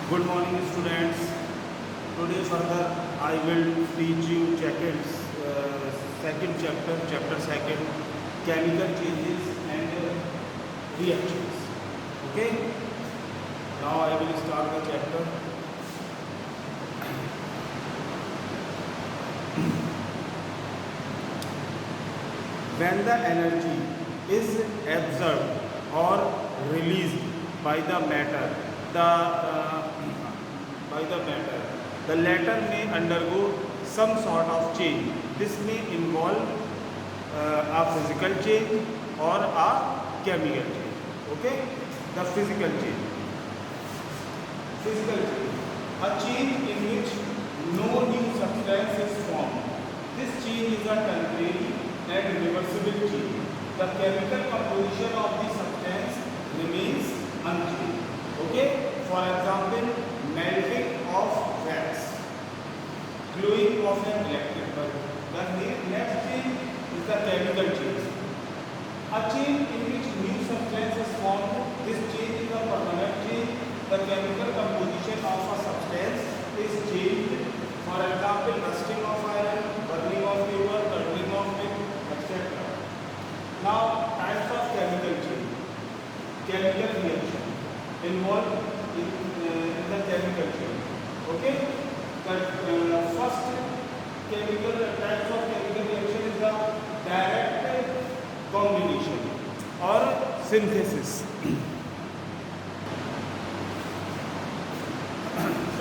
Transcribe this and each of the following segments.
Good morning, students. Today further I will teach you second chapter, chapter second, chemical changes and reactions. Okay. Now I will start the chapter. When the energy is absorbed or released by the matter, the latter may undergo some sort of change. This may involve a physical change or a chemical change. Okay, the physical change. Physical change, a change in which no new substance is formed. This change is a temporary and reversible change. The chemical composition of the substance remains unchanged. Okay, for example, melting of wax, glowing of an electric bulb. The next change is the chemical change. A change in which new substance is formed. This change is a permanent change. The chemical composition of a substance is changed. For example, rusting of iron, burning of fuel, curdling of milk, etc. Now, types of chemical change. Chemical reaction involved in the chemical change. Okay? The first chemical types of chemical reaction is the direct combination or synthesis.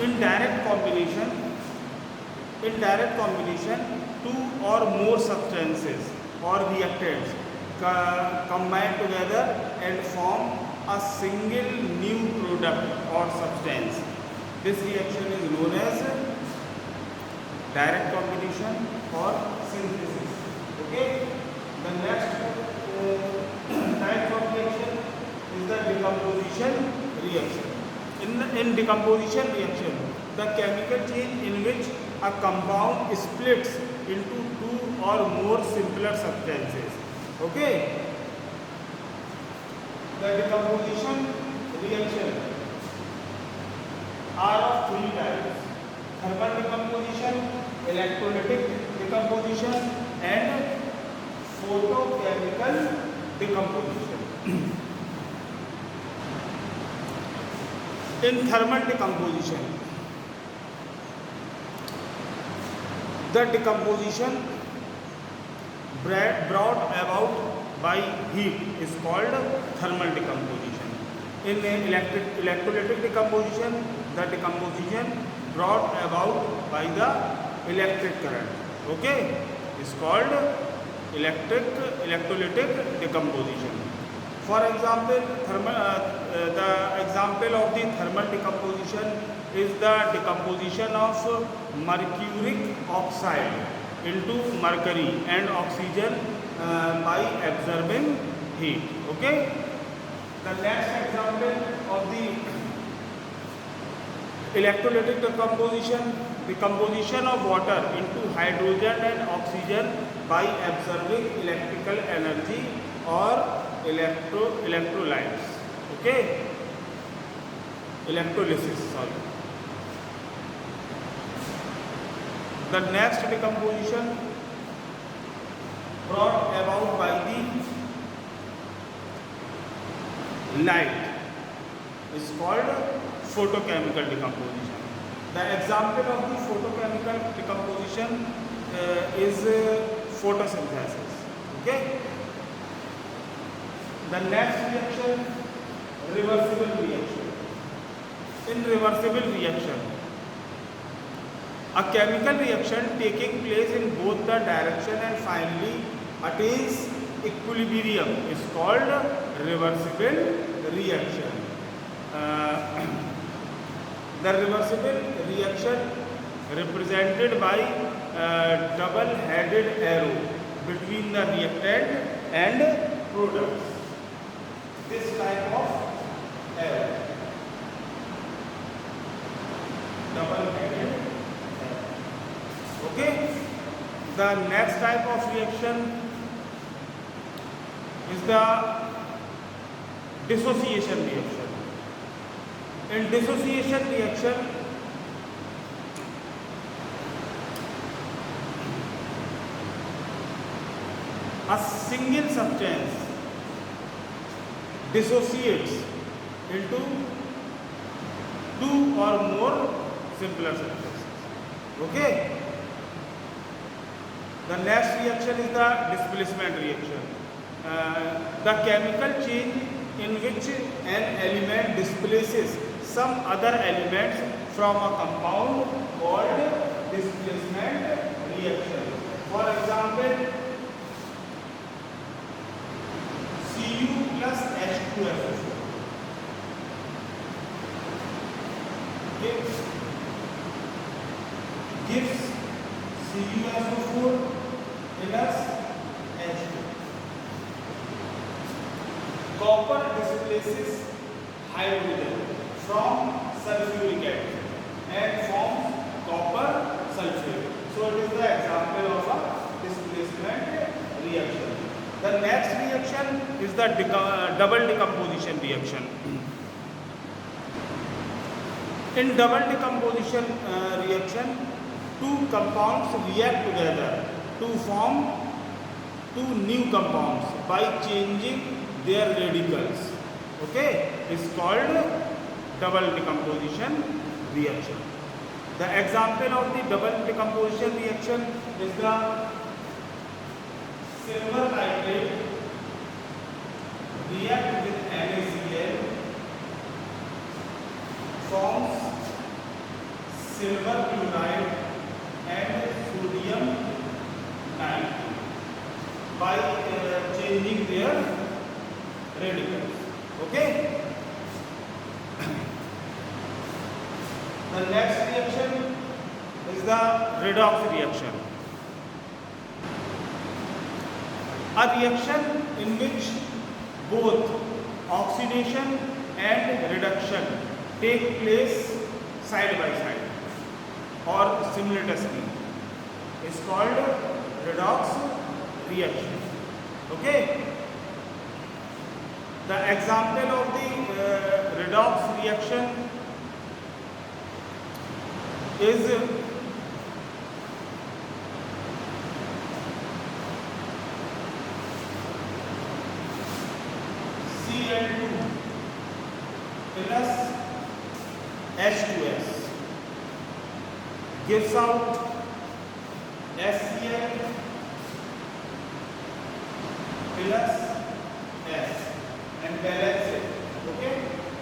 In direct combination, two or more substances or reactants combine together and form a single new product or substance. This reaction is known as direct combination or synthesis. Okay. The next type of reaction is the decomposition reaction. In decomposition reaction, the chemical change in which a compound splits into two or more simpler substances. Okay. The decomposition reaction are of three types: thermal decomposition, electrolytic decomposition, and photochemical decomposition. In thermal decomposition, the decomposition brought about by heat is called thermal decomposition. In electrolytic decomposition, the decomposition brought about by the electric current, okay, is called electrolytic decomposition. For example, the example of the thermal decomposition is the decomposition of mercuric oxide into mercury and oxygen by absorbing heat. Okay. The next example of the electrolytic decomposition of water into hydrogen and oxygen by absorbing electrical energy or electrolytes. Okay, electrolysis. Sorry. The next decomposition brought about by the light is called photochemical decomposition. The example of the photochemical decomposition is photosynthesis. Okay. The next reaction, reversible reaction. In reversible reaction, a chemical reaction taking place in both the direction and finally attains equilibrium is called reversible reaction. The reversible reaction represented by a double-headed arrow between the reactant and products. This type of arrow, double-headed arrow. Okay. The next type of reaction is the dissociation reaction. In dissociation reaction, a single substance dissociates into two or more simpler substances. Okay. The next reaction is the displacement reaction. The chemical change in which an element displaces some other elements from a compound called displacement reaction. For example, Cu plus H2SO4 gives CuSO4 plus H2. Copper displaces hydrogen from sulfuric acid and forms copper sulfate. So it is the example of a displacement reaction. The next reaction is the double decomposition reaction. In double decomposition reaction, two compounds react together to form two new compounds by changing their radicals. Okay, it's called double decomposition reaction. The example of the double decomposition reaction is the silver nitrate react with NaCl, forms silver chloride and sodium nitrate by changing their radicals. Okay. The next reaction is the redox reaction. A reaction in which both oxidation and reduction take place side by side or simultaneously is called redox reaction. Okay. The example of the redox reaction is Cl2 plus H2S gives out HCl plus S and balance it. Okay,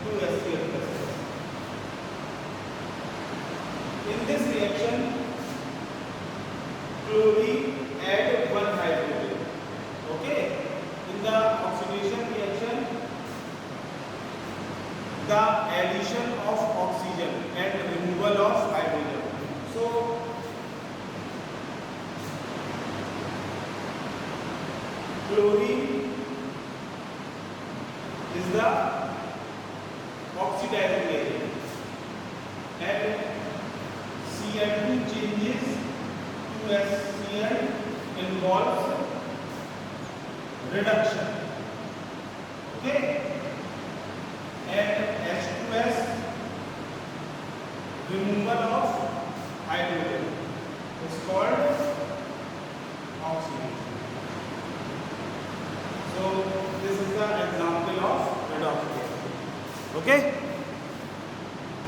2 HCl plus S. In this reaction, chlorine add one hydrogen. Okay, in the oxidation reaction, the addition of oxygen and removal of hydrogen. So chlorine is the oxidizing agent and Cl2 changes to HCl involves reduction. Okay, and H2S removal of hydrogen is called oxidation. So this is the example of redox reaction. Okay.